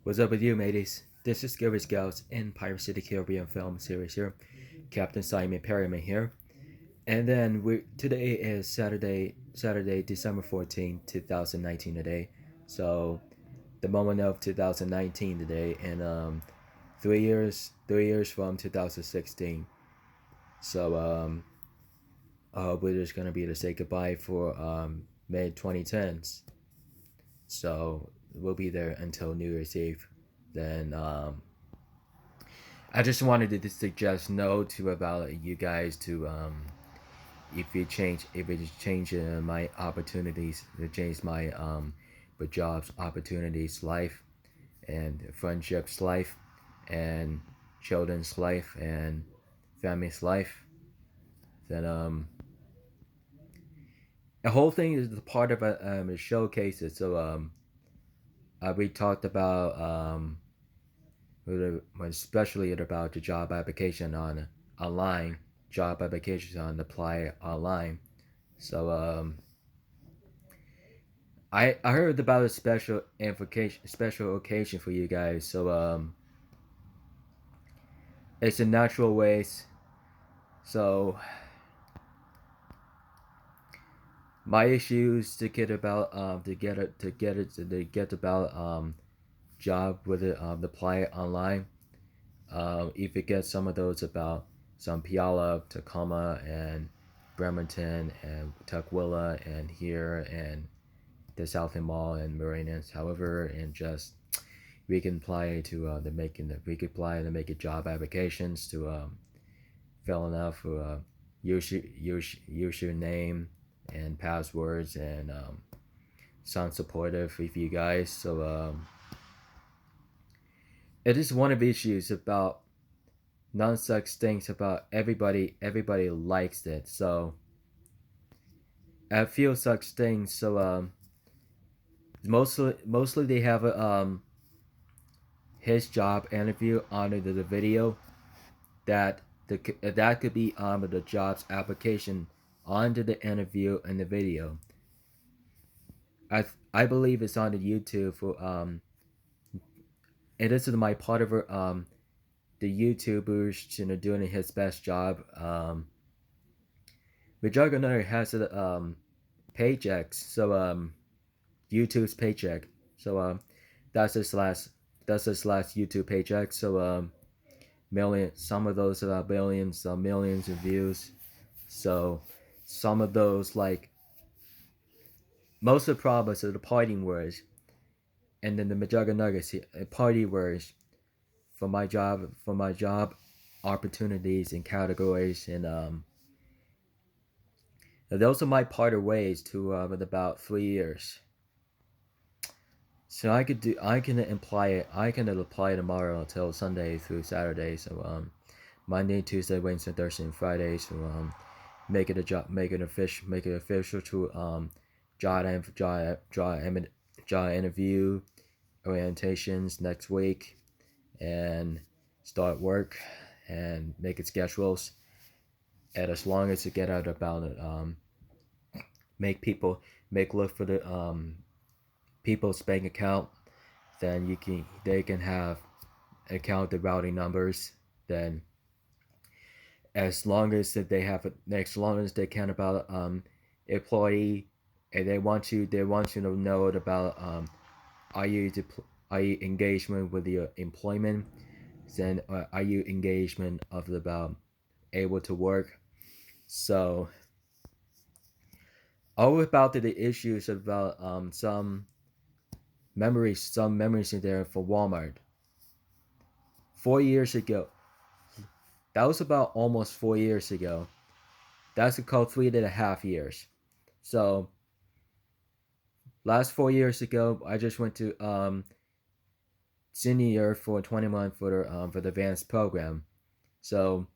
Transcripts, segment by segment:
What's up with you, mateys? This is Scary Scouts in Pirates of the Caribbean film series here. Captain Simon Perryman here. And then today is Saturday, December 14th, 2019 today. So the moment of 2019 today and 3 years from 2016. So we're just gonna be to say goodbye for mid 2010s. So we'll be there until New Year's Eve. Then I just wanted to suggest no to about you guys to if it change my opportunities, it change my but jobs opportunities life and friendships life and children's life and family's life. Then the whole thing is the part of a showcase. So we talked about especially about the job application on online, job applications on apply online. So I heard about a special occasion for you guys. So it's a natural ways. So my issues to get about to get about job with it apply online. If you get some of those about some Puyallup, Tacoma, and Bremerton, and Tukwila, and here, and the Southland Mall, and Marinas. However, and just we can apply to we could apply to make it job applications to fill enough use your name and passwords and sound supportive with you guys. So it is one of the issues about non such things about everybody likes it. So I feel such things. So mostly they have a his job interview under the video that that could be the job's application onto the interview and the video. I believe it's on the YouTube for and this is my part of the YouTubers doing his best job. The Juggernaut has a paychecks, so YouTube's paycheck. So that's his last YouTube paycheck. So some of those about billions, millions of views. So some of those like most of the problems are the parting words, and then the McJuggernuggets party words for my job opportunities and categories, and those are my parted ways to in about 3 years. So I can apply tomorrow until Sunday through Saturday. So Monday, Tuesday, Wednesday, Thursday, and Friday. So make it a job, make it official to job interview orientations next week, and start work and make it schedules. And as long as you get out about it, make people make look for the people's bank account, then they can have account the routing numbers. Then as long as they can about employee, and they want you to know about are you are you engagement with your employment, then are you engagement of about able to work. So all about the issues about some memories in there for Walmart 4 years ago. That was about almost 4 years ago. That's called 3.5 years. So last 4 years ago, I just went to senior for 20 months for the advanced program. So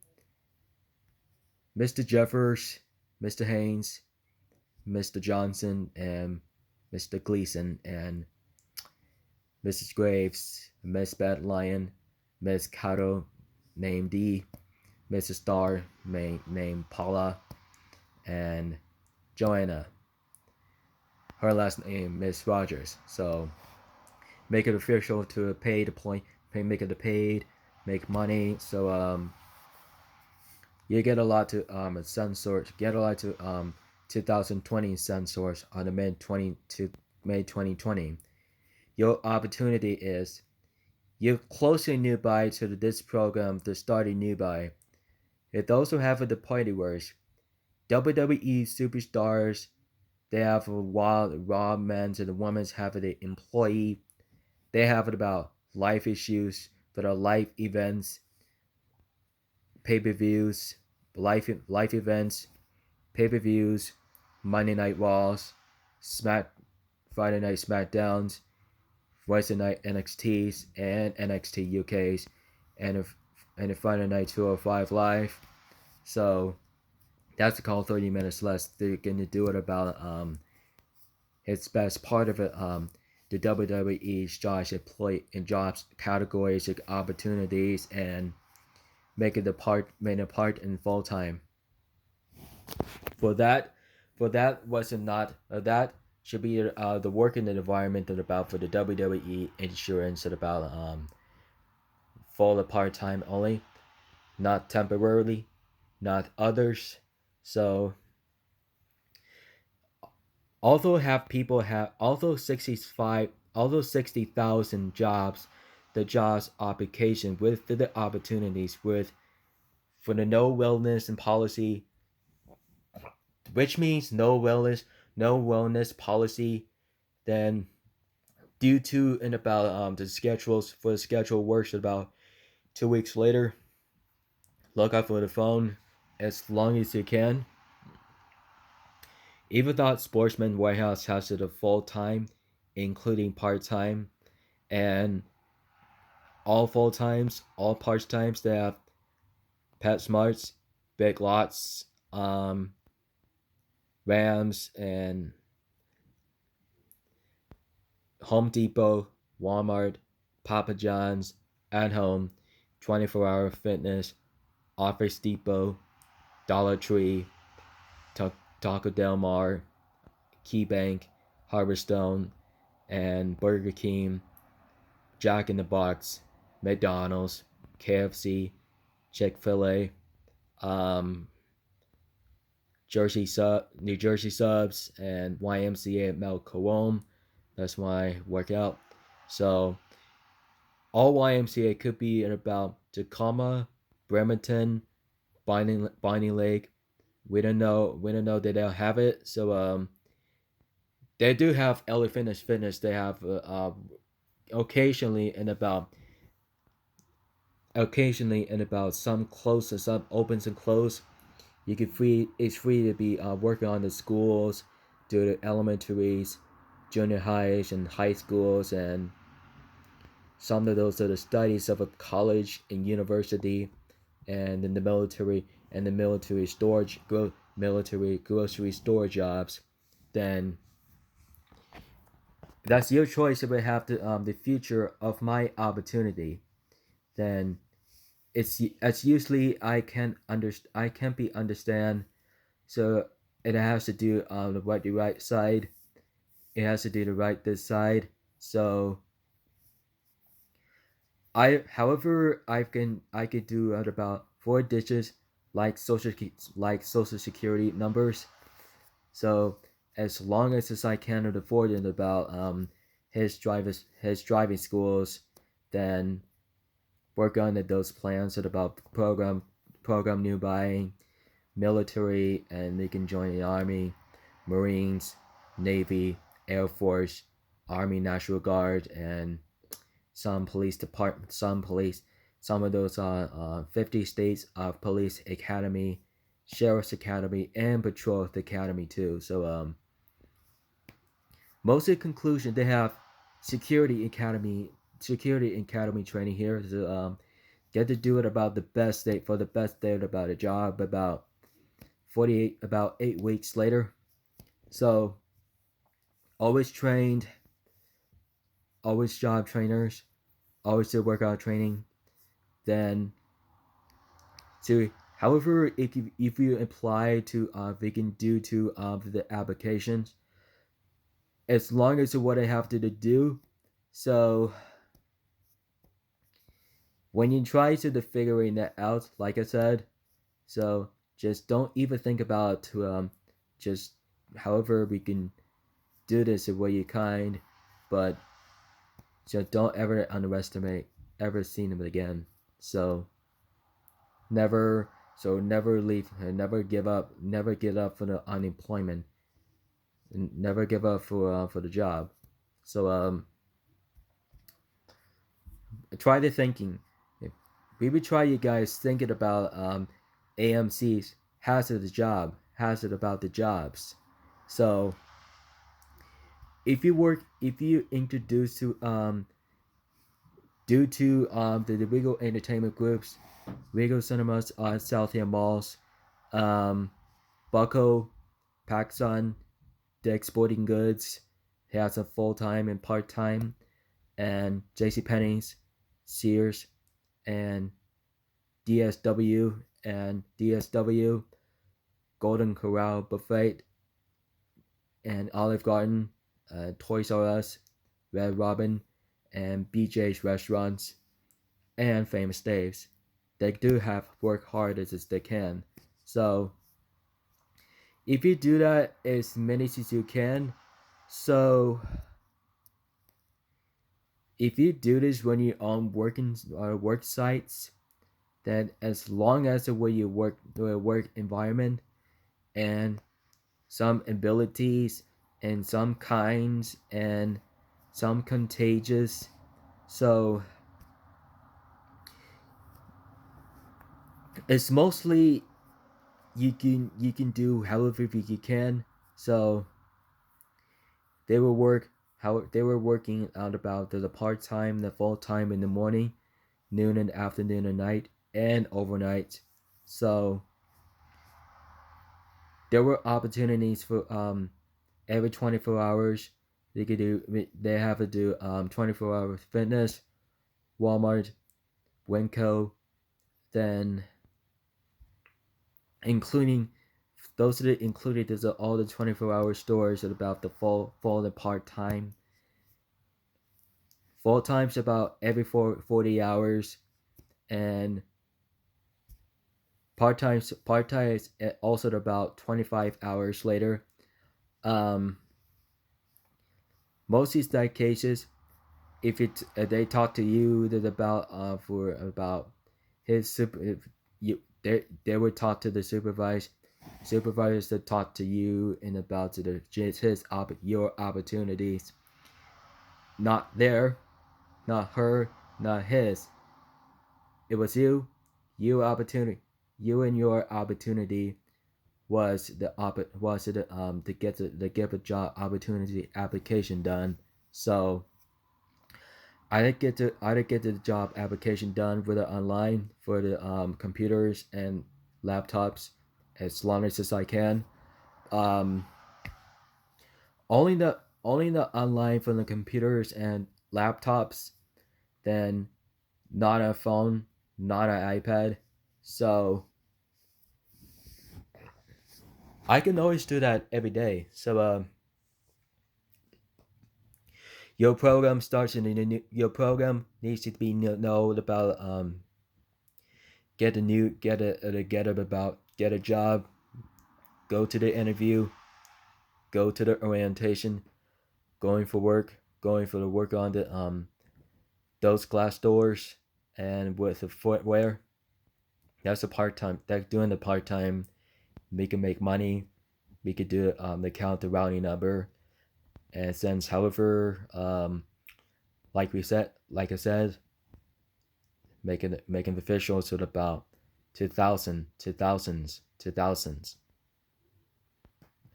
Mr. Jeffers, Mr. Haynes, Mr. Johnson, and Mr. Gleason, and Mrs. Graves, Miss Bad Lion, Miss Cato, named D, Mrs. Starr, named Paula, and Joanna, her last name Miss Rogers. So make it official to pay the point, make it paid, make money. So you get a lot to sun source, get a lot to 2020 sun source on the May 2020. Your opportunity is you're closely nearby to this program to starting nearby. It also have the party words. WWE superstars, they have raw men's and the women's have the employee. They have it about life issues, that are life events, pay-per-views, life events, pay-per-views, Monday Night Raws, Smack Friday Night SmackDowns, Wednesday Night NXTs and NXT UKs, and a Friday Night 205 Live. So that's called 30 minutes less. They're gonna do it about its best part of it. The WWE's jobs categories, like opportunities, and making a part in full time. For that, wasn't not that should be the working environment that about for the WWE insurance that about full part time only, not temporarily, not others. So although 60,000 jobs, the jobs application with the opportunities with for the no wellness and policy, which means no wellness policy, then due to and about the schedules for the schedule works about 2 weeks later. Look out for the phone as long as you can. Even though Sportsman Warehouse has it a full time, including part time, and all full times, all part times, they have PetSmarts, Big Lots, Rams, and Home Depot, Walmart, Papa John's, At Home, 24-hour fitness, Office Depot, Dollar Tree, Taco Del Mar, KeyBank, Harborstone, and Burger King, Jack in the Box, McDonald's, KFC, Chick-fil-A, um, New Jersey Subs, and YMCA at Mount Carome. That's why I work out. So all YMCA could be in about Tacoma, Bremerton, Binding Lake. We don't know. We don't know that they'll have it. So they do have LA Fitness. They have occasionally and about some close and some opens and close. You can free. It's free to be working on the schools, do the elementaries, junior highs, and high schools, and some of those are the studies of a college and university, and in the military and the military grocery store jobs. Then that's your choice if I have the future of my opportunity. Then it's usually I can't be understand. So it has to do the right side. It has to do the right this side. So I could do at about 4 digits social security numbers. So as long as I can afford it about his driving schools, then work on those plans at about program new buying, military, and they can join the Army, Marines, Navy, Air Force, Army National Guard, and some police department, some of those 50 states of police academy, sheriff's academy, and patrol academy too. So most of the conclusion they have security academy training here. So get to do it about the best day for the best day about a job about 8 weeks later. So always trained, always job trainers, always do workout training. Then so however if you apply to they can do to the applications, as long as what I have to do, So when you try to figuring that out, like I said, so just don't even think about to just however we can do this the way you kind, but just don't ever underestimate ever seeing them again. So never never leave, never give up, never give up for the unemployment, and never give up for the job. So try the thinking. We would try you guys thinking about AMC's hazard the job, hazard about the jobs. So if you introduce to due to the Regal Entertainment Groups, Regal Cinemas on South End Malls, um, Bucko, PacSun, Dick's Sporting Goods, he has a full time and part time, and JCPenney's, Sears, and DSW, Golden Corral Buffet, and Olive Garden, Toys R Us, Red Robin, and BJ's Restaurants, and Famous Dave's. They do have work hard as they can. So if you do that as many as you can, so if you do this when you're on work sites, then as long as the way you work the work environment and some abilities and some kinds and some contagious, so it's mostly you can do however you can. So they will work how they were working out about the part time, the full time in the morning, noon and afternoon and night, and overnight. So there were opportunities for every 24 hours they could do. They have to do 24-hour fitness, Walmart, Winco, then including those that included there's all the 24-hour stores at about the full and part time. Full time's about every 40 hours, and part time is also about 25 hours later. Um, most of these cases, if it they talk to you that about for about his super if you they would talk to the supervisors that talk to you and about to the your opportunities, not there, not her, not his. It was you opportunity, you and your opportunity was to get the get a job opportunity application done. So I did get the job application done with the online for the computers and laptops as long as I can. Um, only the online for the computers and laptops, then not a phone, not an iPad. So I can always do that every day. So your program starts in the new, your program needs to be know about get a job, go to the interview, go to the orientation, going for the work on the those glass doors and with the footwear. That's a part time. That doing the part time, we can make money. We could do the count the routing number, and since however like I said, making the officials at about 2000s,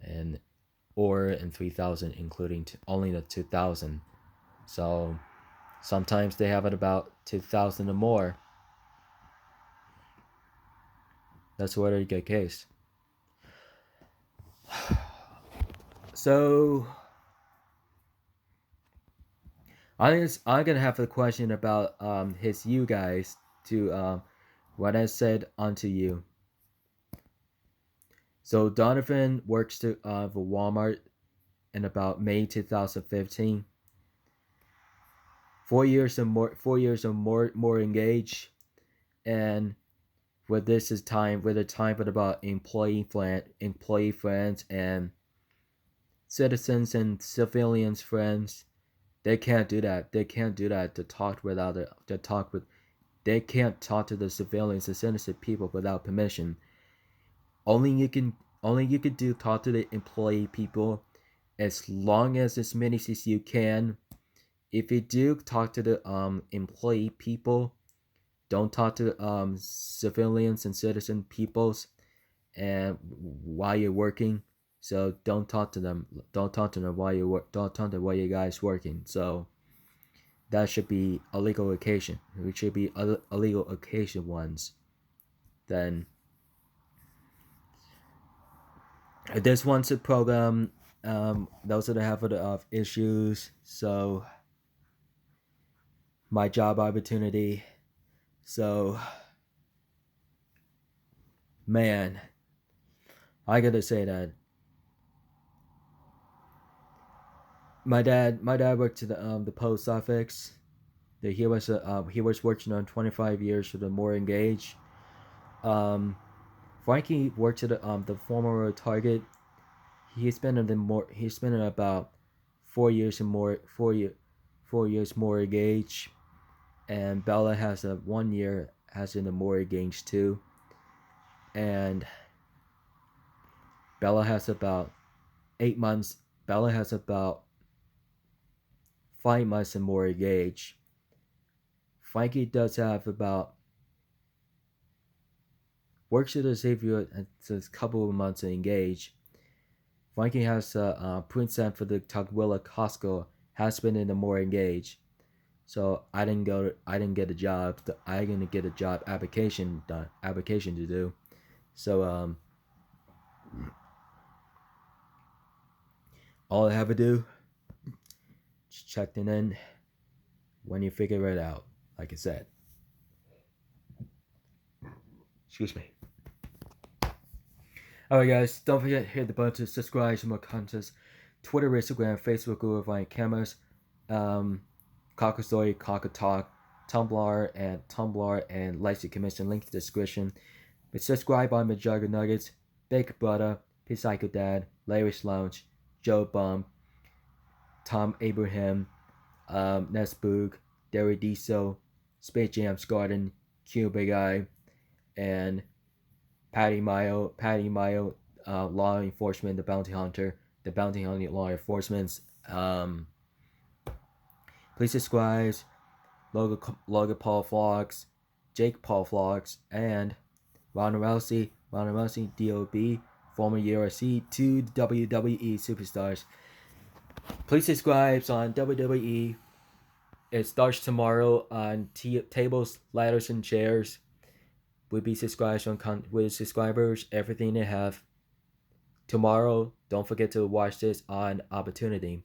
and or in 3000 including only the 2000. So sometimes they have it about 2000 or more. That's what I get case. So I'm gonna have a question about his you guys to what I said onto you. So Donovan works for Walmart in about May 2015. 4 years or more engaged, and with this is time with a time with about employee friends and citizens and civilians friends. They can't do that. They can't do that to talk without it. To talk with. They can't talk to the civilians and innocent people without permission. Only you can. Only you can do talk to the employee people, as long as many as you can. If you do talk to the employee people, don't talk to civilians and citizen peoples and while you're working. So don't talk to them. Don't talk to them while you work. Don't talk to them while you guys working. So that should be a legal occasion. It should be a legal occasion ones. Then this one's a program. Those that have issues. So my job opportunity. So man, I gotta say that my dad worked at the post office. He was working on 25 years for the more engaged. Frankie worked at the former Target. He's been in about 4 years and more 4 years more engaged, and Bella has a 1 year has in the more engaged too, and Bella has about 8 months. Bella has about 5 months and more engaged. Frankie does have about works at the Xavier a couple of months engaged. Frankie has a Princeton for the Tukwila Costco has been in the more engaged. So I didn't get a job. I gonna get a job application to do. So all I have to do is check it in when you figure it out. Like I said. Excuse me. Alright guys, don't forget to hit the button to subscribe for more content. Twitter, Instagram, Facebook, Google, Vine, cameras, Cocker Story, Cocker Talk, Tumblr, and Leipzig Commission. Link to the description. But subscribe on Majorga Nuggets, Big Brother, Psycho Dad, Larry's Lounge, Joe Bum, Tom Abraham, Nesboog, Derry Diesel, Space Jam's Garden, Q Big Eye, and Patty Mayo, Law Enforcement, the Bounty Hunter Law Enforcement. Please subscribe, Logan Paul Vlogs, Jake Paul Vlogs, and Ronda Rousey, DOB, former UFC, 2 WWE superstars. Please subscribe on WWE. It starts tomorrow on Tables, Ladders, and Chairs. Will be subscribed with subscribers, everything they have. Tomorrow, don't forget to watch this on Opportunity.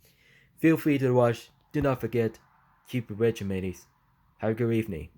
Feel free to watch. Do not forget, keep it rich, mateys. Have a good evening.